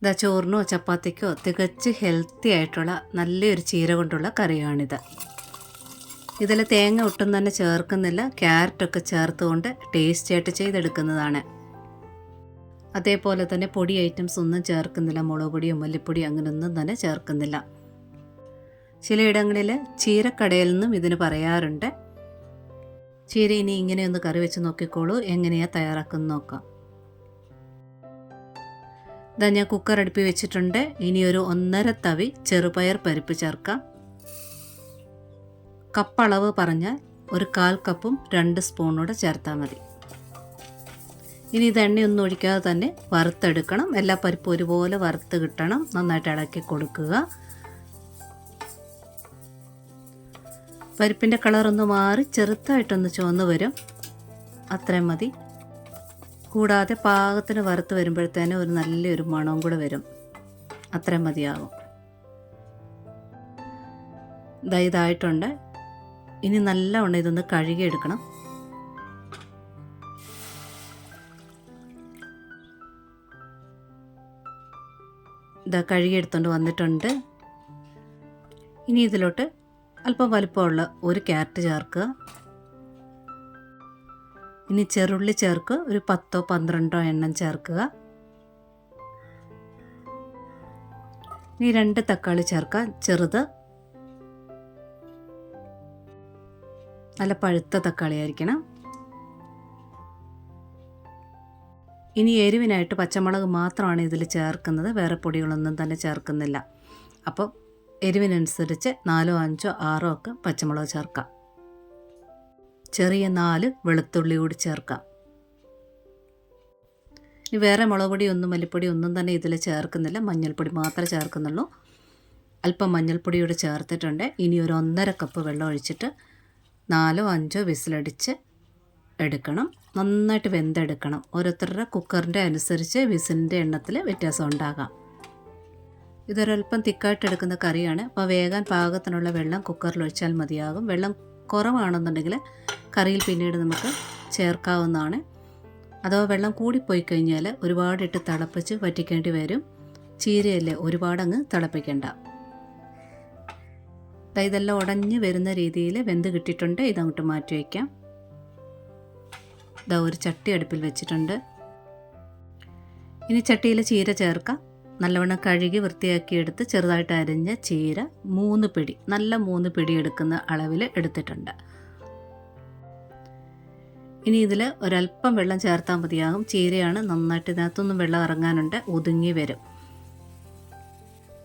ഇതാ ചോറിനോ ചപ്പാത്തിക്കോ തികച്ച് ഹെൽത്തി ആയിട്ടുള്ള നല്ലൊരു ചീര കൊണ്ടുള്ള കറിയാണിത്. ഇതിൽ തേങ്ങ ഒട്ടും തന്നെ ചേർക്കുന്നില്ല, ക്യാരറ്റൊക്കെ ചേർത്തുകൊണ്ട് ടേസ്റ്റി ആയിട്ട് ചെയ്തെടുക്കുന്നതാണ്. അതേപോലെ തന്നെ പൊടി ഐറ്റംസ് ഒന്നും ചേർക്കുന്നില്ല, മുളക് പൊടിയോ മല്ലിപ്പൊടിയോ അങ്ങനെയൊന്നും തന്നെ ചേർക്കുന്നില്ല. ചിലയിടങ്ങളിൽ ചീരക്കടയിൽ നിന്നും ഇതിന് പറയാറുണ്ട്. ചീര ഇനി ഇങ്ങനെയൊന്ന് കറി വെച്ച് നോക്കിക്കോളൂ, എങ്ങനെയാണ് തയ്യാറാക്കുന്നത് നോക്കാം. ഇതാ ഞാൻ കുക്കർ അടുപ്പി വെച്ചിട്ടുണ്ട്. ഇനി ഒരു 1.5 തവി ചെറുപയർ പരിപ്പ് ചേർക്കാം. കപ്പ് അളവ് പറഞ്ഞാൽ ഒരു 1/4 കപ്പും 2 സ്പൂണൂടെ ചേർത്താൽ മതി. ഇനി ഇത് എണ്ണയൊന്നും ഒഴിക്കാതെ തന്നെ വറുത്തെടുക്കണം. എല്ലാ പരിപ്പും ഒരുപോലെ വറുത്ത് കിട്ടണം. നന്നായിട്ട് ഇളക്കി കൊടുക്കുക. പരിപ്പിൻ്റെ കളറൊന്ന് മാറി ചെറുതായിട്ടൊന്ന് ചുവന്ന് വരും, അത്രയും മതി. കൂടാതെ പാകത്തിന് വറുത്ത് വരുമ്പോഴത്തേനും ഒരു നല്ലൊരു മണവും കൂടെ വരും, അത്രയും മതിയാകും. ഇതായിട്ടുണ്ട്. ഇനി നല്ലവണ്ണം ഇതൊന്ന് കഴുകിയെടുക്കണം. ഇതാ കഴുകിയെടുത്തുകൊണ്ട് വന്നിട്ടുണ്ട്. ഇനി ഇതിലോട്ട് അല്പം വലിപ്പമുള്ള ഒരു ക്യാരറ്റ് ചേർക്കുക. ഇനി ചെറുള്ളി ചേർക്കുക, ഒരു 10-12 എണ്ണം ചേർക്കുക. ഇനി 2 തക്കാളി ചേർക്കുക, ചെറുത്, നല്ല പഴുത്ത തക്കാളി ആയിരിക്കണം. ഇനി എരിവിനായിട്ട് പച്ചമുളക് മാത്രമാണ് ഇതിൽ ചേർക്കുന്നത്, വേറെ പൊടികളൊന്നും തന്നെ ചേർക്കുന്നില്ല. അപ്പോൾ എരിവിനനുസരിച്ച് 4, 5, 6 ഒക്കെ പച്ചമുളക് ചേർക്കാം. ചെറിയ 4 വെളുത്തുള്ളി കൂടി ചേർക്കാം. ഇനി വേറെ മുളക് പൊടിയൊന്നും മല്ലിപ്പൊടി ഒന്നും തന്നെ ഇതിൽ ചേർക്കുന്നില്ല, മഞ്ഞൾപ്പൊടി മാത്രമേ ചേർക്കുന്നുള്ളൂ. അല്പം മഞ്ഞൾപ്പൊടിയോട് ചേർത്തിട്ടുണ്ട്. ഇനി ഒരു 1.5 കപ്പ് വെള്ളം ഒഴിച്ചിട്ട് 4, 5 വിസിലടിച്ച് എടുക്കണം. നന്നായിട്ട് വെന്തെടുക്കണം. ഓരോരുത്തരുടെ കുക്കറിൻ്റെ അനുസരിച്ച് വിസിലിൻ്റെ എണ്ണത്തിൽ വ്യത്യാസം ഉണ്ടാകാം. ഇതൊരൽപ്പം തിക്കായിട്ട് എടുക്കുന്ന കറിയാണ്. അപ്പോൾ വേകാൻ പാകത്തിനുള്ള വെള്ളം കുക്കറിൽ ഒഴിച്ചാൽ മതിയാകും. വെള്ളം കുറവാണെന്നുണ്ടെങ്കിൽ കറിയിൽ പിന്നീട് നമുക്ക് ചേർക്കാവുന്നതാണ്. അഥവാ വെള്ളം കൂടിപ്പോയി കഴിഞ്ഞാൽ ഒരുപാടിട്ട് തിളപ്പിച്ച് വറ്റിക്കേണ്ടി വരും. ചീരയല്ലേ, ഒരുപാടങ്ങ് തിളപ്പിക്കേണ്ട. ഇതെല്ലാം ഉടഞ്ഞ് വരുന്ന രീതിയിൽ വെന്ത് കിട്ടിയിട്ടുണ്ട്. ഇതങ്ങോട്ട് മാറ്റി വയ്ക്കാം. ഒരു ചട്ടി അടുപ്പിൽ വെച്ചിട്ടുണ്ട്. ഇനി ചട്ടിയിൽ ചീര ചേർക്കാം. നല്ലവണ്ണം കഴുകി വൃത്തിയാക്കിയെടുത്ത് ചെറുതായിട്ട് അരിഞ്ഞ ചീര 3 പിടി, നല്ല 3 പിടി എടുക്കുന്ന അളവിൽ എടുത്തിട്ടുണ്ട്. ഇനി ഇതിൽ ഒരല്പം വെള്ളം ചേർത്താൽ മതിയാകും. ചീരയാണ്, നന്നായിട്ട് ഇതിനകത്തൊന്നും വെള്ളം ഇറങ്ങാനുണ്ട്, ഒതുങ്ങി വരും.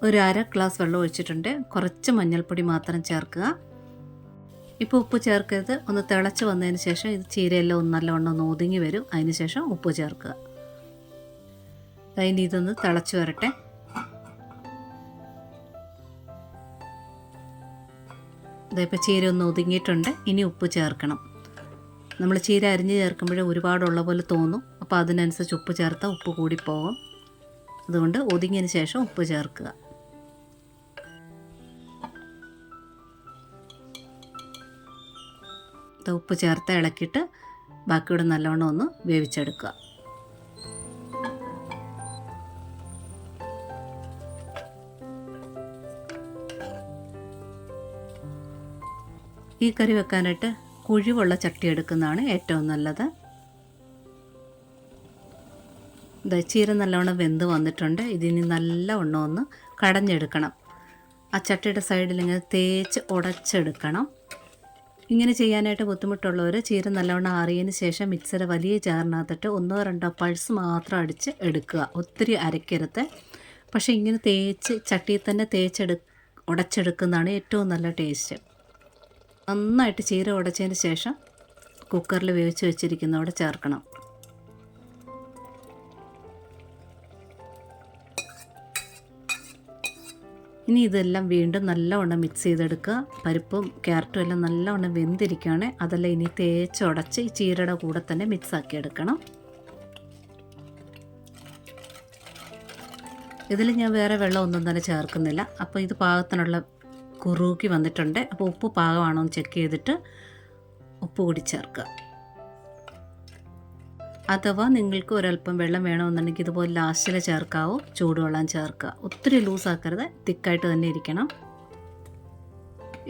ഒരു 1/2 ഗ്ലാസ് വെള്ളം ഒഴിച്ചിട്ടുണ്ട്. കുറച്ച് മഞ്ഞൾപ്പൊടി മാത്രം ചേർക്കുക. ഇപ്പോൾ ഉപ്പ് ചേർക്കരുത്. ഒന്ന് തിളച്ച് വന്നതിന് ശേഷം ഇത് ചീരയെല്ലാം ഒന്ന് നല്ലവണ്ണം ഒന്ന് ഒതുങ്ങി വരും. അതിന് ശേഷം ഉപ്പ് ചേർക്കുക. അതിന് ഇതൊന്ന് തിളച്ച് വരട്ടെ. ഇതിപ്പോൾ ചീര ഒന്ന് ഒതുങ്ങിയിട്ടുണ്ട്. ഇനി ഉപ്പ് ചേർക്കണം. നമ്മൾ ചീര അരിഞ്ഞ് ചേർക്കുമ്പോഴേ ഒരുപാടുള്ള പോലെ തോന്നും. അപ്പോൾ അതിനനുസരിച്ച് ഉപ്പ് ചേർത്താൽ ഉപ്പ് കൂടിപ്പോകും. അതുകൊണ്ട് ഒതുങ്ങിയതിന് ശേഷം ഉപ്പ് ചേർക്കുക. ഉപ്പ് ചേർത്ത് ഇളക്കിയിട്ട് ബാക്കിയോടെ നല്ലവണ്ണം ഒന്ന് വേവിച്ചെടുക്കുക. ഈ കറി വെക്കാനായിട്ട് കുഴിവുള്ള ചട്ടി എടുക്കുന്നതാണ് ഏറ്റവും നല്ലത്. ചീര നല്ലവണ്ണം വെന്ത് വന്നിട്ടുണ്ട്. ഇതിനി നല്ലവണ്ണം ഒന്ന് കടഞ്ഞെടുക്കണം. ആ ചട്ടിയുടെ സൈഡിൽ ഇങ്ങനെ തേച്ച് ഉടച്ചെടുക്കണം. ഇങ്ങനെ ചെയ്യാനായിട്ട് ബുദ്ധിമുട്ടുള്ളവർ ചീര നല്ലവണ്ണം ആറിയതിന് ശേഷം മിക്സിയുടെ വലിയ ജാറിനകത്തിട്ട് 1-2 പൾസ് മാത്രം അടിച്ച് എടുക്കുക. ഒത്തിരി അരക്കരുത്. പക്ഷേ ഇങ്ങനെ തേച്ച് ചട്ടിയിൽ തന്നെ ഉടച്ചെടുക്കുന്നതാണ് ഏറ്റവും നല്ല ടേസ്റ്റ്. നന്നായിട്ട് ചീര ഉടച്ചതിന് ശേഷം കുക്കറിൽ വേവിച്ച് വെച്ചിരിക്കുന്നവിടെ ചേർക്കണം. ഇനി ഇതെല്ലാം വീണ്ടും നല്ലവണ്ണം മിക്സ് ചെയ്തെടുക്കുക. പരിപ്പും ക്യാരറ്റും എല്ലാം നല്ലവണ്ണം വെന്തിരിക്കുകയാണ്. അതെല്ലാം ഇനി തേച്ചുടച്ച് ഈ ചീരയുടെ കൂടെ തന്നെ മിക്സാക്കി എടുക്കണം. ഇതിൽ ഞാൻ വേറെ വെള്ളം ഒന്നും തന്നെ ചേർക്കുന്നില്ല. അപ്പോൾ ഇത് പാകത്തിനുള്ള കുറുക്കി വന്നിട്ടുണ്ട്. അപ്പോൾ ഉപ്പ് പാകമാണോ എന്ന് ചെക്ക് ചെയ്തിട്ട് ഉപ്പ് കൂടി ചേർക്കുക. അഥവാ നിങ്ങൾക്ക് ഒരല്പം വെള്ളം വേണമെന്നുണ്ടെങ്കിൽ ഇതുപോലെ ലാസ്റ്റിൽ ചേർക്കാവോ, ചൂടുവെള്ളം ചേർക്കുക. ഒത്തിരി ലൂസാക്കരുത്, തിക്കായിട്ട് തന്നെ ഇരിക്കണം.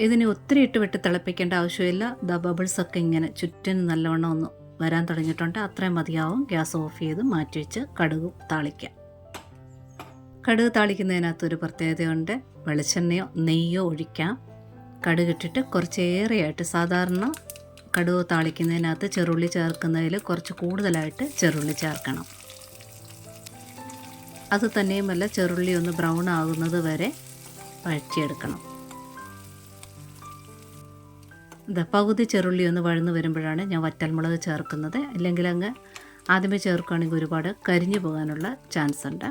ഇതിനെ ഒത്തിരി ഇട്ട് വിട്ട് തിളപ്പിക്കേണ്ട ആവശ്യമില്ല. ബബിൾസൊക്കെ ഇങ്ങനെ ചുറ്റിന് നല്ലവണ്ണം ഒന്ന് വരാൻ തുടങ്ങിയിട്ടുണ്ട്. അത്രയും മതിയാവും. ഗ്യാസ് ഓഫ് ചെയ്ത് മാറ്റി വെച്ച് കടുക് താളിക്കാം. കടുക് താളിക്കുന്നതിനകത്തൊരു പ്രത്യേകതയുണ്ട്. വെളിച്ചെണ്ണയോ നെയ്യോ ഒഴിക്കാം. കടുകിട്ടിട്ട് കുറച്ചേറെയായിട്ട്, സാധാരണ കടുക് താളിക്കുന്നതിനകത്ത് ചെറുള്ളി ചേർക്കുന്നതിൽ കുറച്ച് കൂടുതലായിട്ട് ചെറുള്ളി ചേർക്കണം. അത് തന്നെയുമല്ല, ചെറുള്ളി ഒന്ന് ബ്രൗൺ ആകുന്നത് വരെ വഴറ്റിയെടുക്കണം. പകുതി ചെറുള്ളി ഒന്ന് വഴന്ന് വരുമ്പോഴാണ് ഞാൻ വറ്റൽമുളക് ചേർക്കുന്നത്. ഇല്ലെങ്കിൽ അങ്ങ് ആദ്യമേ ചേർക്കുകയാണെങ്കിൽ ഒരുപാട് കരിഞ്ഞു പോകാനുള്ള ചാൻസ് ഉണ്ട്.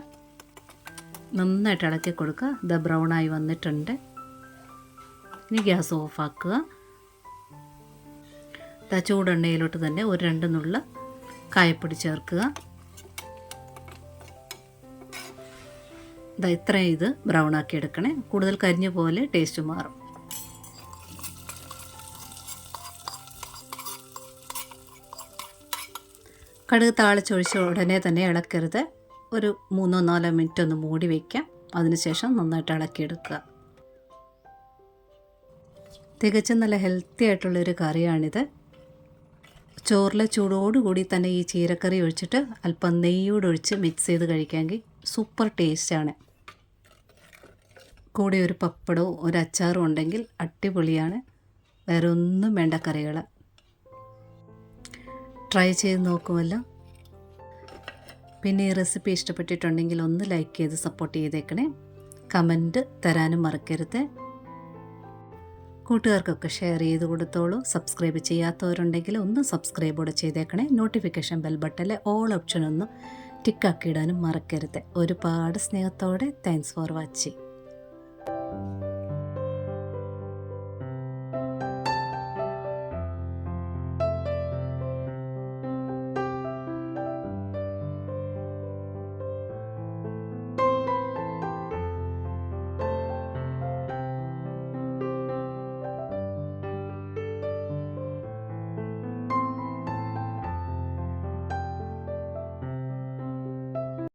നന്നായിട്ട് ഇളക്കി കൊടുക്കുക. ബ്രൗണായി വന്നിട്ടുണ്ട്. ഇനി ഗ്യാസ് ഓഫാക്കുക. ചൂടെണ്ണയിലോട്ട് തന്നെ ഒരു 2 നുള്ള കായപ്പൊടി ചേർക്കുക. ഇത്രയും ഇത് ബ്രൗൺ ആക്കി എടുക്കണേ. കൂടുതൽ കരിഞ്ഞ പോലെ ടേസ്റ്റ് മാറും. കടുക് താളിച്ചൊഴിച്ച ഉടനെ തന്നെ ഇളക്കരുത്. ഒരു 3-4 മിനിറ്റ് ഒന്ന് മൂടി വയ്ക്കാം. അതിനുശേഷം നന്നായിട്ട് ഇളക്കിയെടുക്കുക. തികച്ചും നല്ല ഹെൽത്തി ആയിട്ടുള്ളൊരു കറിയാണിത്. ചോറിലെ ചൂടോടുകൂടി തന്നെ ഈ ചീരക്കറി ഒഴിച്ചിട്ട് അല്പം നെയ്യോടൊഴിച്ച് മിക്സ് ചെയ്ത് കഴിക്കാമെങ്കിൽ സൂപ്പർ ടേസ്റ്റാണ്. കൂടെ ഒരു പപ്പടവും ഒരു അച്ചാറും ഉണ്ടെങ്കിൽ അടിപൊളിയാണ്. വേറെ ഒന്നും വേണ്ട കറികൾ. ട്രൈ ചെയ്ത് നോക്കുമല്ലോ. പിന്നെ ഈ റെസിപ്പി ഇഷ്ടപ്പെട്ടിട്ടുണ്ടെങ്കിൽ ഒന്ന് ലൈക്ക് ചെയ്ത് സപ്പോർട്ട് ചെയ്തേക്കണേ. കമൻറ്റ് തരാനും മറക്കരുത്. കൂട്ടുകാർക്കൊക്കെ ഷെയർ ചെയ്ത് കൊടുത്തോളൂ. സബ്സ്ക്രൈബ് ചെയ്യാത്തവരുണ്ടെങ്കിൽ ഒന്ന് സബ്സ്ക്രൈബ് കൂടെ ചെയ്തേക്കണേ. നോട്ടിഫിക്കേഷൻ ബെൽ ബട്ടണിലെ ഓൾ ഓപ്ഷൻ ഒന്ന് ടിക്കാക്കിയിടാനും മറക്കരുത്. ഒരുപാട് സ്നേഹത്തോടെ താങ്ക്സ് ഫോർ വാച്ചിങ്.